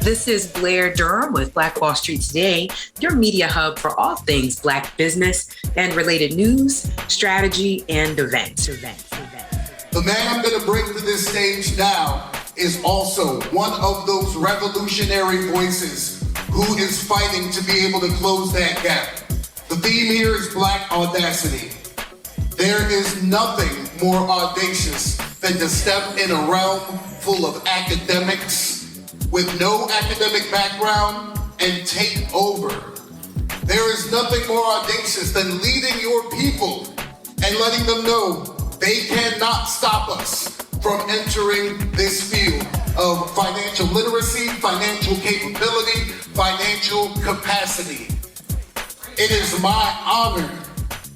This is Blair Durham with Black Wall Street Today, your media hub for all things Black business and related news, strategy, and events. The man I'm going to bring to this stage now is also one of those revolutionary voices who is fighting to be able to close that gap. The theme here is Black audacity. There is nothing more audacious than to step in a realm full of academics with no academic background and take over. There is nothing more audacious than leading your people and letting them know they cannot stop us from entering this field of financial literacy, financial capability, financial capacity. It is my honor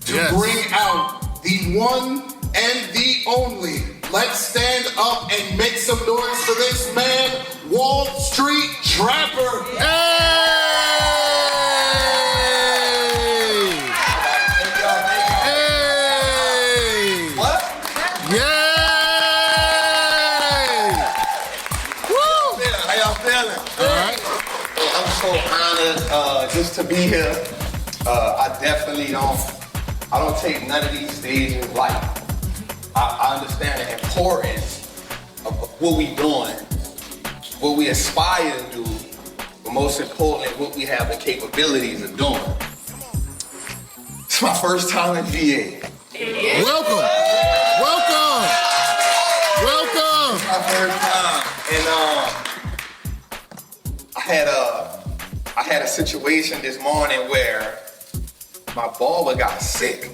to bring out the one and the only. Let's stand up and make some noise for this man, Wall Street Trapper. Hey! Hey! What? Yay! Woo! How y'all feeling? All right. I'm so honored just to be here. I definitely don't take none of these stages light. I understand the importance of what we doing, what we aspire to do, but most importantly, what we have the capabilities of doing. It's my first time in VA. Welcome. Welcome. Welcome. It's my first time, and I had a situation this morning where my barber got sick,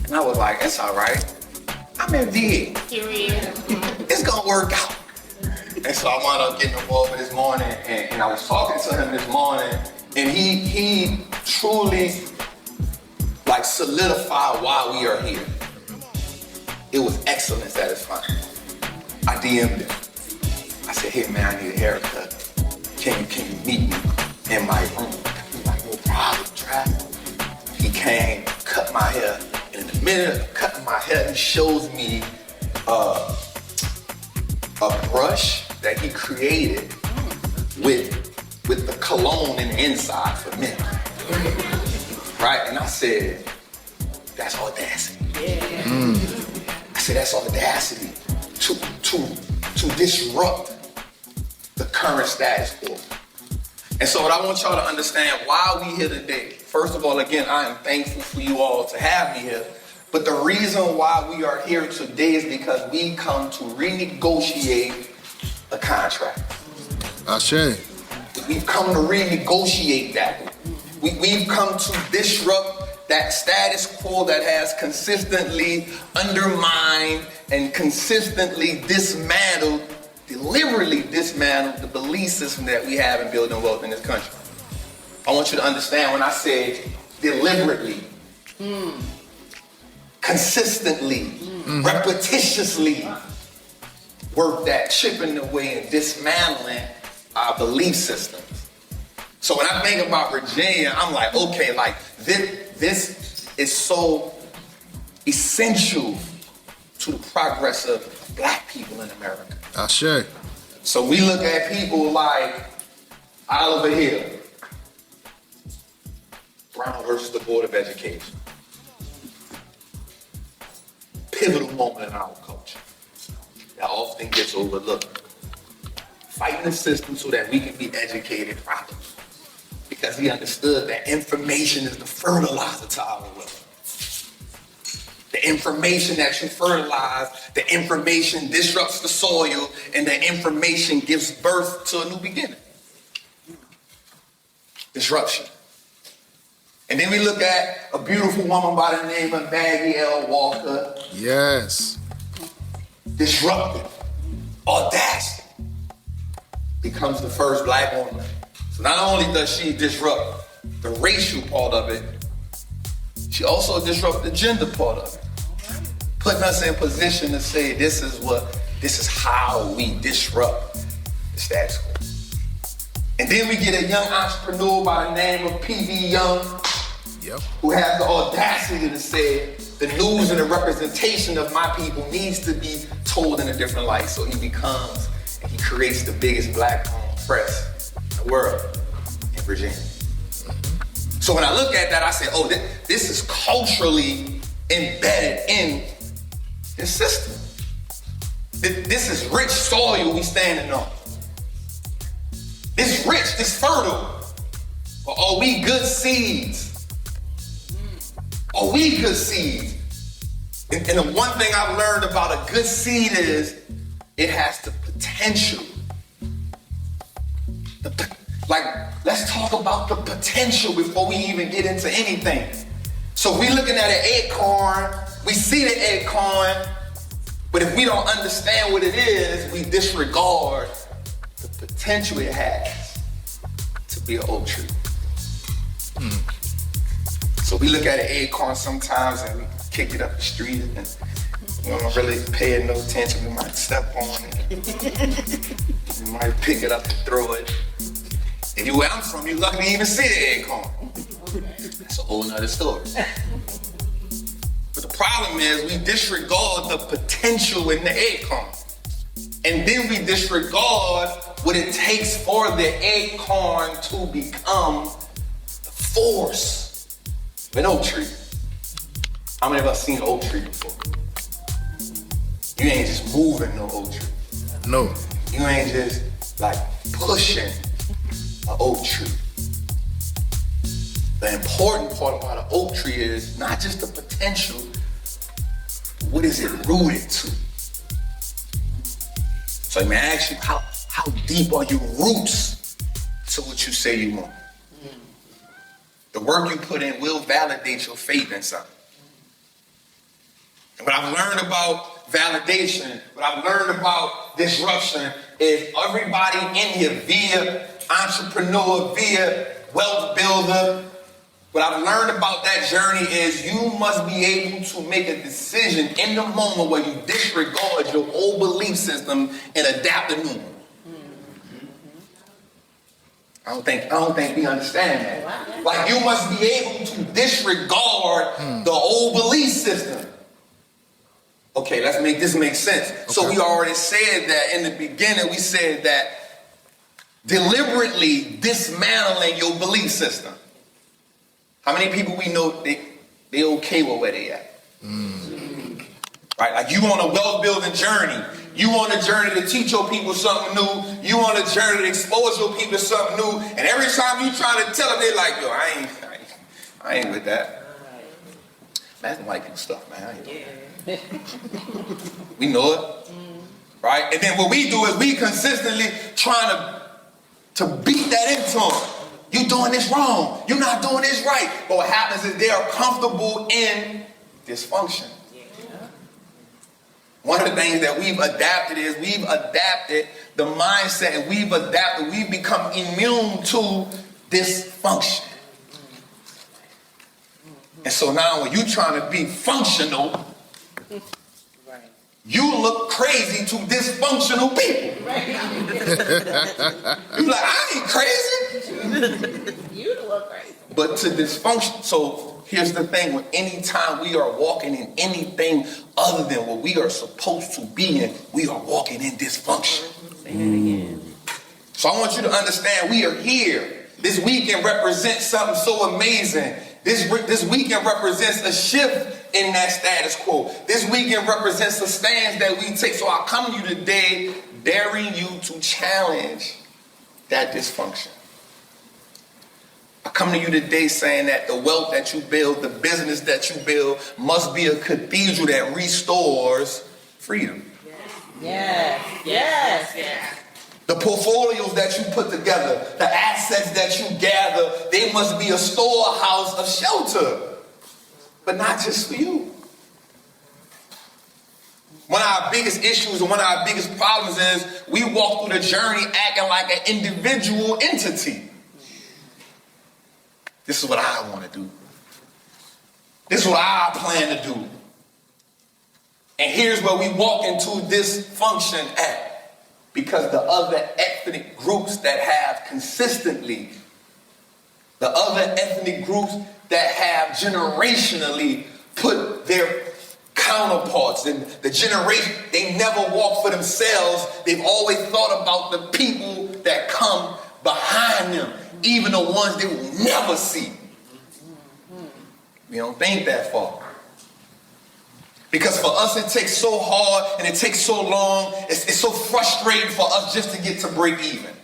and I was like, it's all right. I'm in VA. It's gonna work out. And so I wound up getting involved this morning, and I was talking to him this morning, and he truly like solidified why we are here. It was excellent satisfying. I DM'd him. I said, hey man, I need a haircut. Can you meet me in my room? He's like, no problem, Trap. He came, cut my hair. In the minute of cutting my hair, he shows me a brush that he created with the cologne in the inside for men. Right? And I said, that's audacity. Yeah. I said, that's audacity to disrupt the current status quo. And so what I want y'all to understand why we here today. First of all, again, I am thankful for you all to have me here. But the reason why we are here today is because we come to renegotiate a contract. Ashe. We've come to renegotiate that. We've come to disrupt that status quo that has consistently undermined and consistently deliberately dismantled the belief system that we have in building wealth in this country. I want you to understand when I say deliberately, consistently, repetitiously work that chipping away and dismantling our belief systems. So when I think about Virginia, I'm like, okay, like this is so essential to the progress of Black people in America. Ashe. So we look at people like Oliver Hill, Brown versus the Board of Education. Pivotal moment in our culture that often gets overlooked. Fighting the system so that we can be educated properly. Because he understood that information is the fertilizer to our wealth. The information that you fertilize, the information disrupts the soil, and the information gives birth to a new beginning. Disruption. And then we look at a beautiful woman by the name of Maggie L. Walker. Yes. Disruptive. Audacity. Becomes the first Black woman. So not only does she disrupt the racial part of it, she also disrupts the gender part of it. Putting us in position to say this is how we disrupt the status quo. And then we get a young entrepreneur by the name of P.V. Young, who has the audacity to say the news and the representation of my people needs to be told in a different light. So he creates the biggest Black-owned express the world in Virginia. So when I look at that, I say, oh, this is culturally embedded in this system. This is rich soil we standing on. This rich, this fertile. But are we good seeds? Are we good seeds? And the one thing I've learned about a good seed is it has the potential. Let's talk about the potential before we even get into anything. So we looking at an acorn, we see the acorn, but if we don't understand what it is, we disregard the potential it has to be an oak tree. So we look at an acorn sometimes and we kick it up the street and we don't really pay it no attention. We might step on it. We might pick it up and throw it. And you where I'm from, you're lucky to even see the acorn. That's a whole nother story. But the problem is we disregard the potential in the acorn. And then we disregard what it takes for the acorn to become the force of an oak tree. How many of us seen an oak tree before? You ain't just moving no oak tree. No. You ain't just like pushing an oak tree. The important part about an oak tree is not just the potential, what is it rooted to? So let me ask you, how deep are your roots to what you say you want? The work you put in will validate your faith in something. And what I've learned about validation, what I've learned about disruption is everybody in here, via entrepreneur, via wealth builder, what I've learned about that journey is you must be able to make a decision in the moment where you disregard your old belief system and adapt a new one. I don't think we understand that. Like you must be able to disregard the old belief system. Okay, let's make this make sense. Okay. So we already said that in the beginning, we said that deliberately dismantling your belief system. How many people we know they okay with where they at? Right, like you on a wealth building journey. You on a journey to teach your people something new. You on a journey to expose your people to something new. And every time you try to tell them, they're like, yo, I ain't with that. That's white people stuff, man. I ain't We know it. Right? And then what we do is we consistently trying to beat that into them. You doing this wrong. You're not doing this right. But what happens is they are comfortable in dysfunction. One of the things that we've adapted is we've adapted the mindset and we've become immune to dysfunction. And so now when you're trying to be functional, you look crazy to dysfunctional people. You're like, I ain't crazy. You look crazy. But to dysfunction, so here's the thing, when anytime we are walking in anything other than what we are supposed to be in, we are walking in dysfunction. Say that again. So I want you to understand we are here. This weekend represents something so amazing. This weekend represents a shift in that status quo. This weekend represents the stance that we take. So I come to you today daring you to challenge that dysfunction. I come to you today saying that the wealth that you build, the business that you build must be a cathedral that restores freedom. Yes, yes, yes. The portfolios that you put together, the assets that you gather, they must be a storehouse of shelter, but not just for you. One of our biggest issues and one of our biggest problems is we walk through the journey acting like an individual entity. This is what I want to do. This is what I plan to do. And here's where we walk into dysfunction at. Because the other ethnic groups that have consistently, the other ethnic groups that have generationally put their counterparts and the generation, they never walk for themselves. They've always thought about the people that come come behind them, even the ones they will never see. We don't think that far. Because for us, it takes so hard and it takes so long. It's so frustrating for us just to get to break even.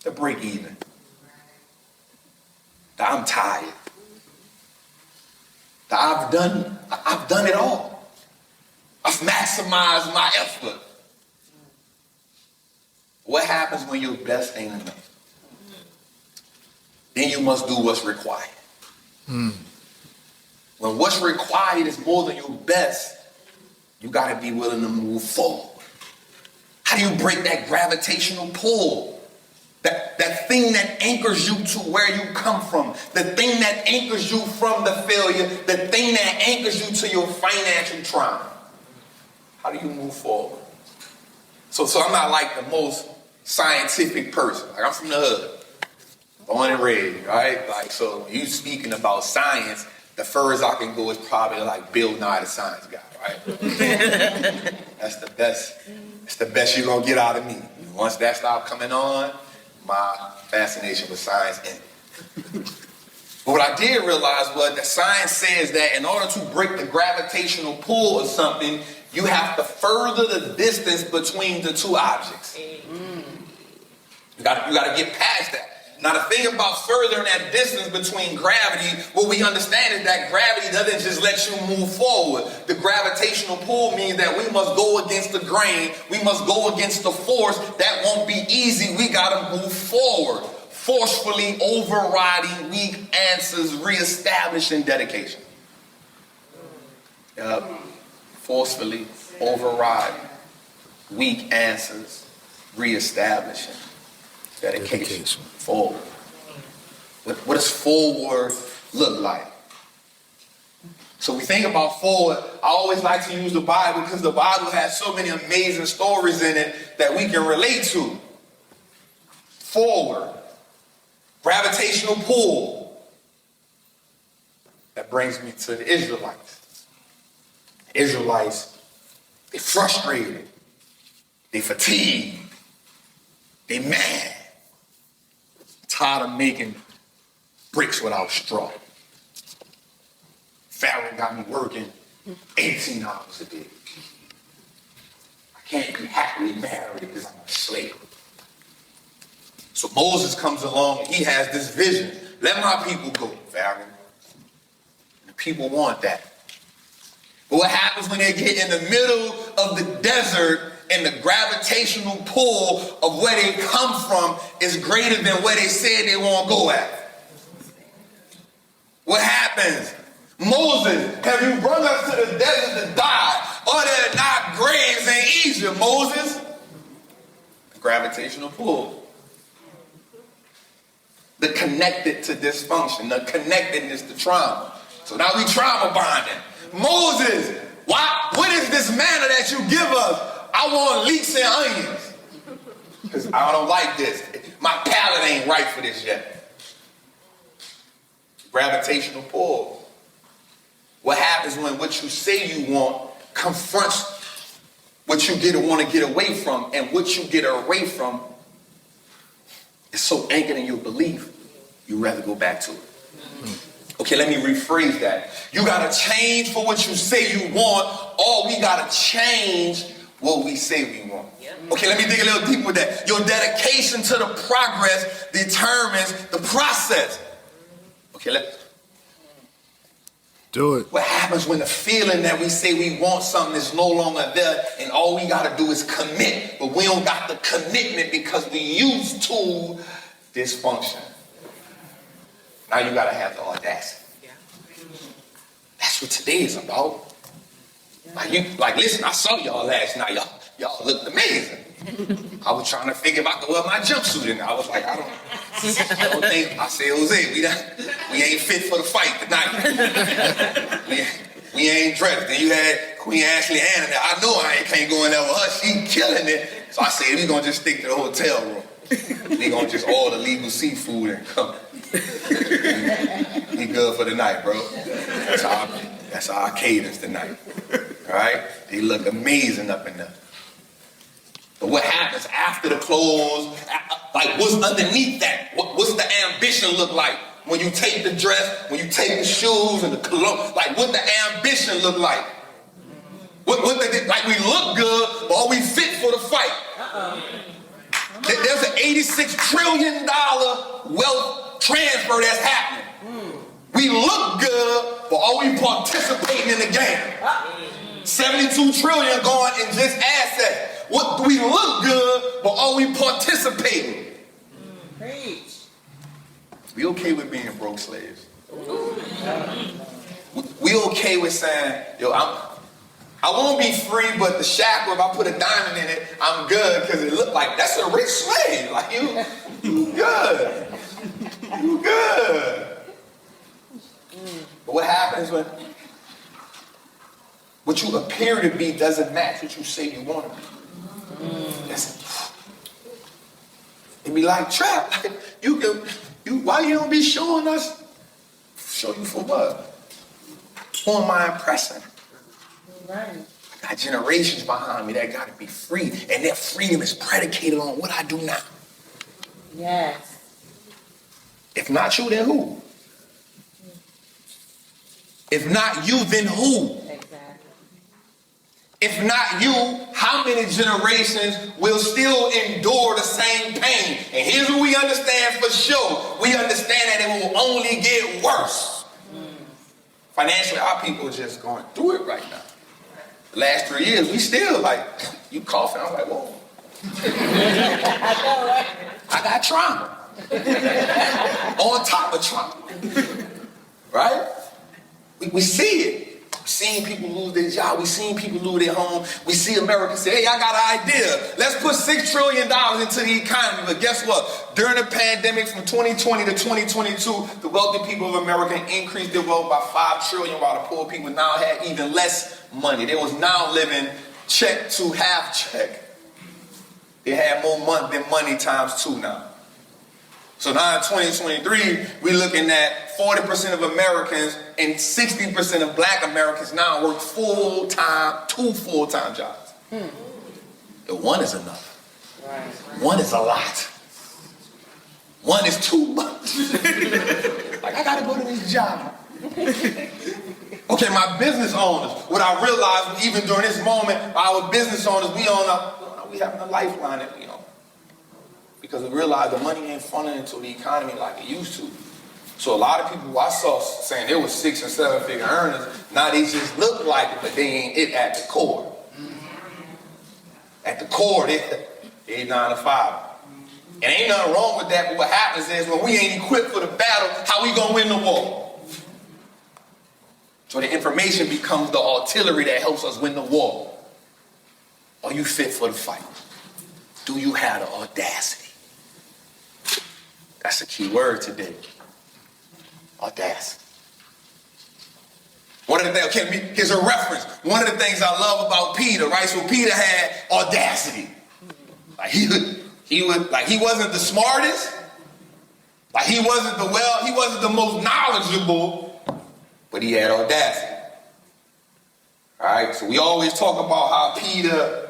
To break even. That I'm tired. That I've done it all. I've maximized my effort. What happens when your best ain't enough? Then you must do what's required. When what's required is more than your best, you got to be willing to move forward. How do you break that gravitational pull? That thing that anchors you to where you come from. The thing that anchors you from the failure. The thing that anchors you to your financial trauma. How do you move forward? So I'm not like the most scientific person. Like, I'm from the hood. Born and raised, right? Like, so when you speaking about science, the furthest I can go is probably like Bill Nye the Science Guy, right? That's the best. It's the best you're gonna get out of me. Once that stopped coming on, my fascination with science ended. But what I did realize was that science says that in order to break the gravitational pull of something, you have to further the distance between the two objects. You gotta get past that. Now the thing about furthering that distance between gravity, what we understand is that gravity doesn't just let you move forward. The gravitational pull means that we must go against the grain. We must go against the force. That won't be easy. We gotta move forward. Forcefully overriding weak answers, reestablishing dedication. Forcefully overriding weak answers, reestablishing dedication. Forward. What does forward look like? So we think about forward. I always like to use the Bible because the Bible has so many amazing stories in it that we can relate to. Forward. Gravitational pull. That brings me to the Israelites. The Israelites, they frustrated. They fatigued. They mad. Tired of making bricks without straw. Pharaoh got me working 18 hours a day. I can't be happily married because I'm a slave. So Moses comes along and he has this vision. Let my people go, Pharaoh. And the people want that. But what happens when they get in the middle of the desert and the gravitational pull of where they come from is greater than where they said they won't go at? What happens? Moses, have you brought us to the desert to die? Are there not graves in Egypt, Moses? The gravitational pull. The connected to dysfunction, the connectedness to trauma. So now we trauma bonding. Moses, what is this manna that you give us? I want leeks and onions. Because I don't like this. My palate ain't right for this yet. Gravitational pull. What happens when what you say you want confronts what you want to get away from, and what you get away from is so anchored in your belief, you'd rather go back to it. Okay, let me rephrase that. You gotta change for what you say you want, or we gotta change what we say we want. Okay, let me dig a little deeper with that. Your dedication to the progress determines the process. Okay, let's do it. What happens when the feeling that we say we want something is no longer there, and all we gotta do is commit, but we don't got the commitment because we used to dysfunction. Now you gotta have the audacity. That's what today is about. Like, listen, I saw y'all last night. Y'all looked amazing. I was trying to figure if I could wear my jumpsuit, and I was like, I don't think. I said, Jose, we ain't fit for the fight tonight. we ain't dressed. Then you had Queen Ashley Ann there. I know I can't go in there with her. She killing it. So I said, we gonna just stick to the hotel room. We gonna just order legal seafood and come. We good for the night, bro. That's our cadence tonight. All right? They look amazing up in there. But what happens after the clothes? Like, what's underneath that? What's the ambition look like? When you take the dress, when you take the shoes and the cologne, like what the ambition look like? Like we look good, but are we fit for the fight? There's an $86 trillion wealth transfer that's happening. We look good, but are we participating in the game? 72 trillion going in just assets. What, we look good, but are we participating? Preach. We okay with being broke slaves? We okay with saying, yo, I won't be free, but the shackle, if I put a diamond in it, I'm good, because it look like that's a rich slave. Like you good. You good. But what happens when what you appear to be doesn't match what you say you want to be? It be like, Trap, like, why you don't be showing us? Show you for what? For my impression. Right. I got generations behind me that got to be free, and their freedom is predicated on what I do now. Yes. If not you, then who? If not you, then who? Exactly. If not you, how many generations will still endure the same pain? And here's what we understand for sure. We understand that it will only get worse. Financially, our people are just going through it right now. The last 3 years, we still like, you coughing, I'm like, whoa. I know, right? I got trauma. On top of trauma. Right? We see it. We've seen people lose their job. We've seen people lose their home. We see America say, hey, I got an idea. Let's put $6 trillion into the economy. But guess what? During the pandemic from 2020 to 2022, the wealthy people of America increased their wealth by $5 trillion, while the poor people now had even less money. They was now living check to half check. They had more money than money times 2 now. So now in 2023, we're looking at 40% of Americans and 60% of black Americans now work full-time, 2 full-time jobs. The one is enough. Right. One is a lot. One is too much. Like, I gotta go to this job. Okay, my business owners, what I realized even during this moment, our business owners, we having a lifeline, you know, because we realized the money ain't funneling into the economy like it used to. So a lot of people I saw saying they were 6 and 7 figure earners, now they just look like it, but they ain't it at the core. At the core, they 9 to 5. And ain't nothing wrong with that, but what happens is when we ain't equipped for the battle, how we gonna win the war? So the information becomes the artillery that helps us win the war. Are you fit for the fight? Do you have the audacity? That's a key word today. Audacity. One of the things, okay, here's a reference. One of the things I love about Peter, right? So Peter had audacity. Like he wasn't the smartest. Like he wasn't the most knowledgeable, but he had audacity. All right, so we always talk about how Peter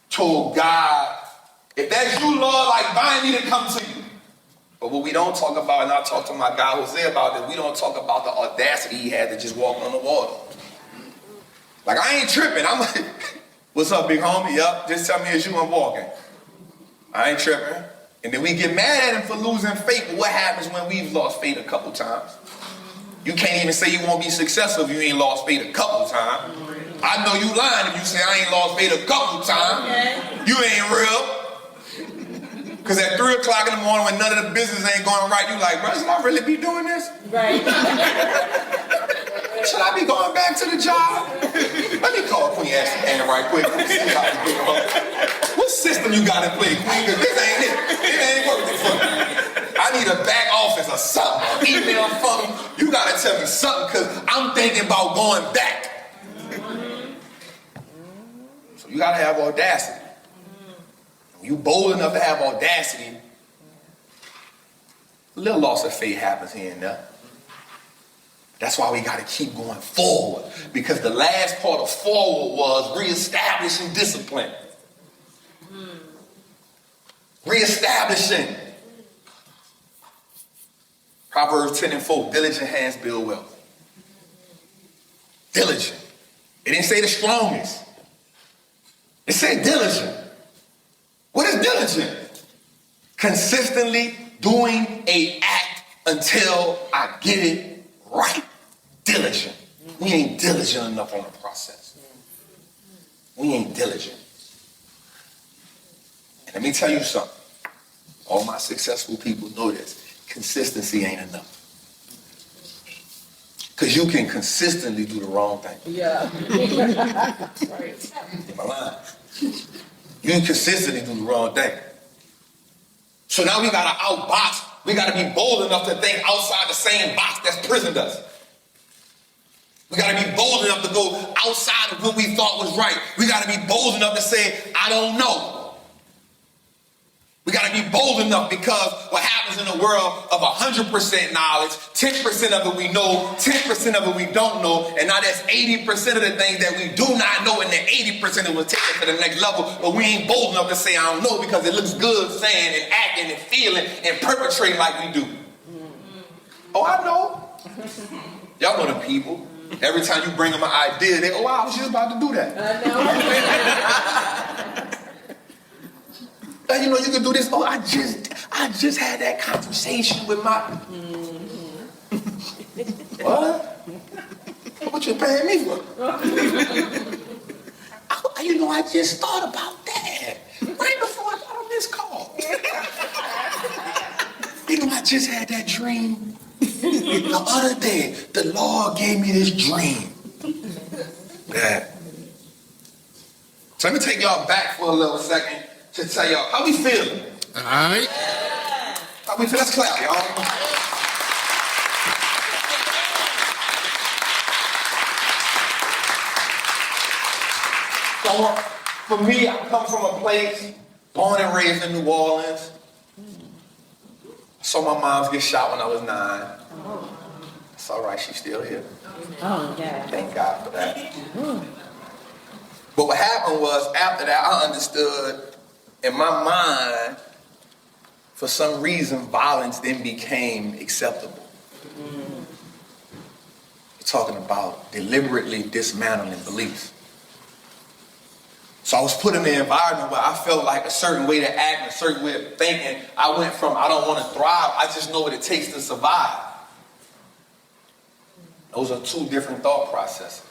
told God, if that's you, Lord, like bind me to come to you. But what we don't talk about, and I talked to my guy Jose about this, we don't talk about the audacity he had to just walk on the water. Like, I ain't tripping. I'm like, what's up, big homie? Yup, just tell me it's you, I'm walking. I ain't tripping. And then we get mad at him for losing faith. But what happens when we've lost faith a couple times? You can't even say you won't be successful if you ain't lost faith a couple times. I know you lying if you say I ain't lost faith a couple times. You ain't real. Because at 3 o'clock in the morning when none of the business ain't going right, you like, bro, should I really be doing this? Right. Should I be going back to the job? Let me call Queen Ashley right quick. What system you got in play, Queen? Because this ain't it. It ain't working for me. I need a back office or something. Email from you. You got to tell me something because I'm thinking about going back. So you got to have audacity. When you bold enough to have audacity, a little loss of faith happens here and there. That's why we got to keep going forward. Because the last part of forward was reestablishing discipline. Reestablishing. Proverbs 10:4, diligent hands build wealth. Diligent. It didn't say the strongest. It said diligent. What is diligent? Consistently doing an act until I get it right. Diligent. We ain't diligent enough on the process. We ain't diligent. And let me tell you something. All my successful people know this. Consistency ain't enough. Because you can consistently do the wrong thing. Yeah. Right. Am I lying? You can consistently do the wrong thing. So now we got to outbox. We got to be bold enough to think outside the same box that's prisoned us. We got to be bold enough to go outside of what we thought was right. We got to be bold enough to say, I don't know. We got to be bold enough because what happens in a world of 100% knowledge, 10% of it we know, 10% of it we don't know, and now that's 80% of the things that we do not know, and the 80% that will take it to the next level, but we ain't bold enough to say I don't know because it looks good saying and acting and feeling and perpetrating like we do. Oh, I know. Y'all know the people. Every time you bring them an idea, they, oh, I was just about to do that. I know. You know, you can do this. Oh, I just had that conversation with my... What? What you paying me for? You know, I just thought about that right before I got on this call. You know, I just had that dream the other day. The Lord gave me this dream. Yeah. So let me take y'all back for a little second to tell y'all how we feeling. All right. How we feel? Let's clap, y'all. So for me, I come from a place born and raised in New Orleans. I saw my mom get shot when I was 9. It's all right, she's still here. Oh, yeah. Thank God for that. But what happened was, after that, I understood in my mind, for some reason, violence then became acceptable. We're talking about deliberately dismantling beliefs. So I was put in an environment where I felt like a certain way to act, a certain way of thinking. I went from, I don't want to thrive, I just know what it takes to survive. Those are two different thought processes.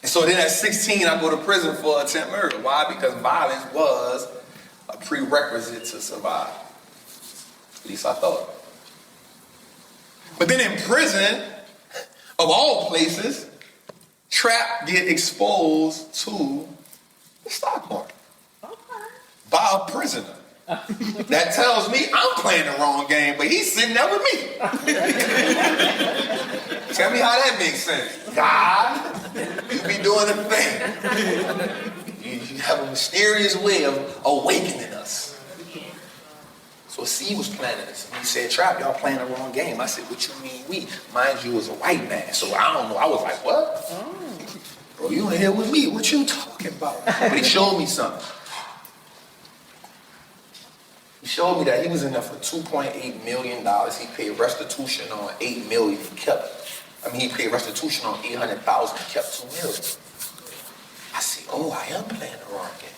And so then at 16, I go to prison for attempt murder. Why? Because violence was a prerequisite to survive. At least I thought. But then in prison, of all places, Trap get exposed to the stock market by a prisoner. That tells me I'm playing the wrong game, but he's sitting there with me. Tell me how that makes sense. God, you be doing the thing. You have a mysterious way of awakening us. So a seed was planted. He said, Trap, y'all playing the wrong game. I said, what you mean we? Mind you, was a white man. So I don't know. I was like, what? Bro, you in here with me. What you talking about? But he showed me something. He showed me that he was in there for $2.8 million. He paid restitution on $8 million. He paid restitution on $800,000 and kept $2 million. I said, oh, I am playing the wrong game.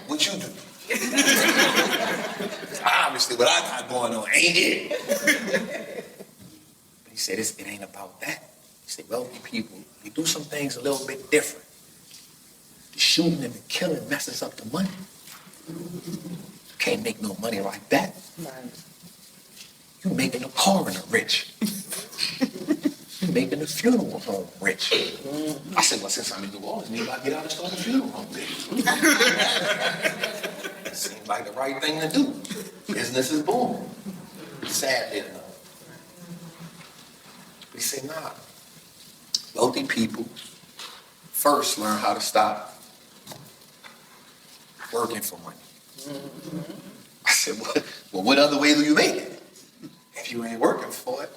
What you do? Obviously, what I got going on ain't it. But he said, it ain't about that. He said, wealthy people, they do some things a little bit different. The shooting and the killing messes up the money. You can't make no money like that. You making the coroner rich. You making the funeral home rich. I said, well, since I'm in New Orleans, maybe I get out and start a funeral home business. Seems like the right thing to do. Business is booming. Sadly enough. He said, nah. Wealthy people first learn how to stop working for money. I said, well, what other way do you make it if you ain't working for it?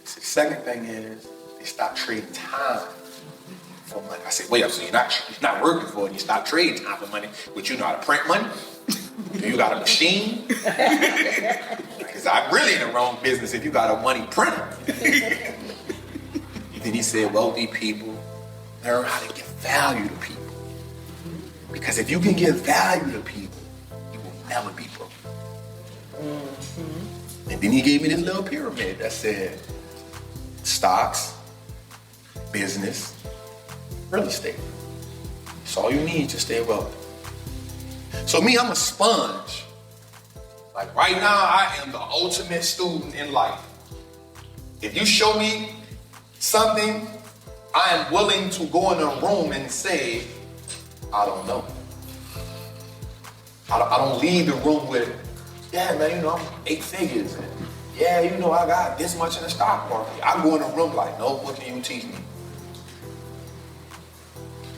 He said, the second thing is they stop trading time for money. I said, wait up, so you're not working for it, you stop trading time for money, but you know how to print money? Do you got a machine? Because I'm really in the wrong business if you got a money printer. Then he said, wealthy people learn how to give value to people. Because if you can give value to people, you will never be broke. Mm-hmm. And then he gave me this little pyramid that said stocks, business, real estate. It's all you need to stay wealthy. So me, I'm a sponge. Like right now, I am the ultimate student in life. If you show me something, I am willing to go in a room and say, I don't know. I don't leave the room with, yeah, man, you know, I'm 8 figures. And yeah, you know, I got this much in the stock market. I go in the room like, no, what can you teach me?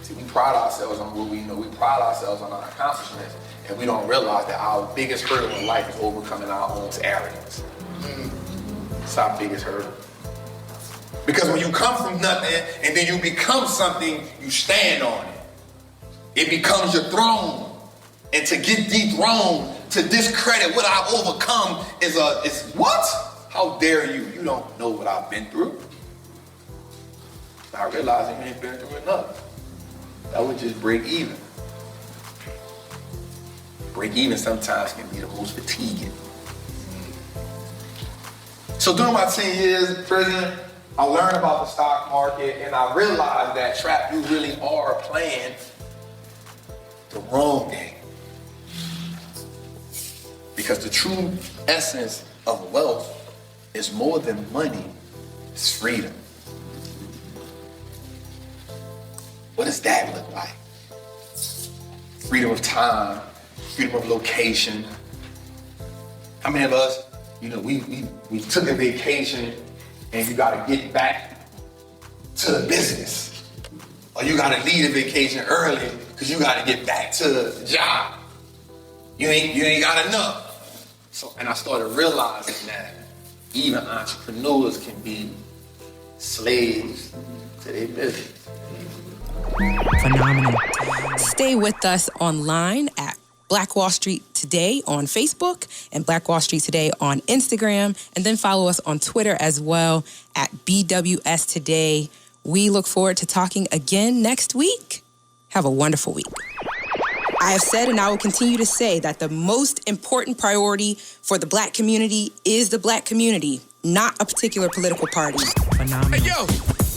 See, we pride ourselves on what we know. We pride ourselves on our accomplishments, and we don't realize that our biggest hurdle in life is overcoming our own arrogance. It's our biggest hurdle. Because when you come from nothing and then you become something, you stand on it. It becomes your throne. And to get dethroned, to discredit what I've overcome is what? How dare you? You don't know what I've been through. I realize you ain't been through enough. That would just break even. Break even sometimes can be the most fatiguing. So during my 10 years in prison, I learned about the stock market and I realized that, Trap, you really are playing the wrong game. Because the true essence of wealth is more than money, it's freedom. What does that look like? Freedom of time, freedom of location. How many of us, you know, we took a vacation and you gotta get back to the business. Or you gotta leave the vacation early because you gotta get back to the job. You ain't got enough. So, and I started realizing that even entrepreneurs can be slaves to their business. Phenomenal. Stay with us online at Black Wall Street Today on Facebook and Black Wall Street Today on Instagram, and then follow us on Twitter as well at BWS Today. We look forward to talking again next week. Have a wonderful week. I have said and I will continue to say that the most important priority for the Black community is the Black community, not a particular political party. Phenomenal. Hey, yo,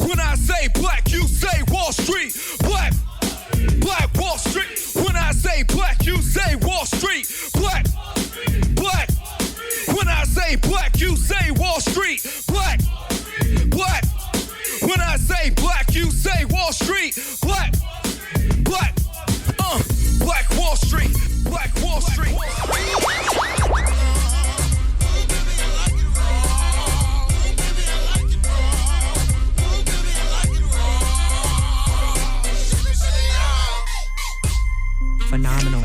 when I say black, you say Wall Street. Black Wall Street. When I say black, you say Wall Street. Black. When I say black, you say Wall Street. Black. When I say black, you say Wall Street. Black. Black Wall Street. Black Wall Street. Phenomenal.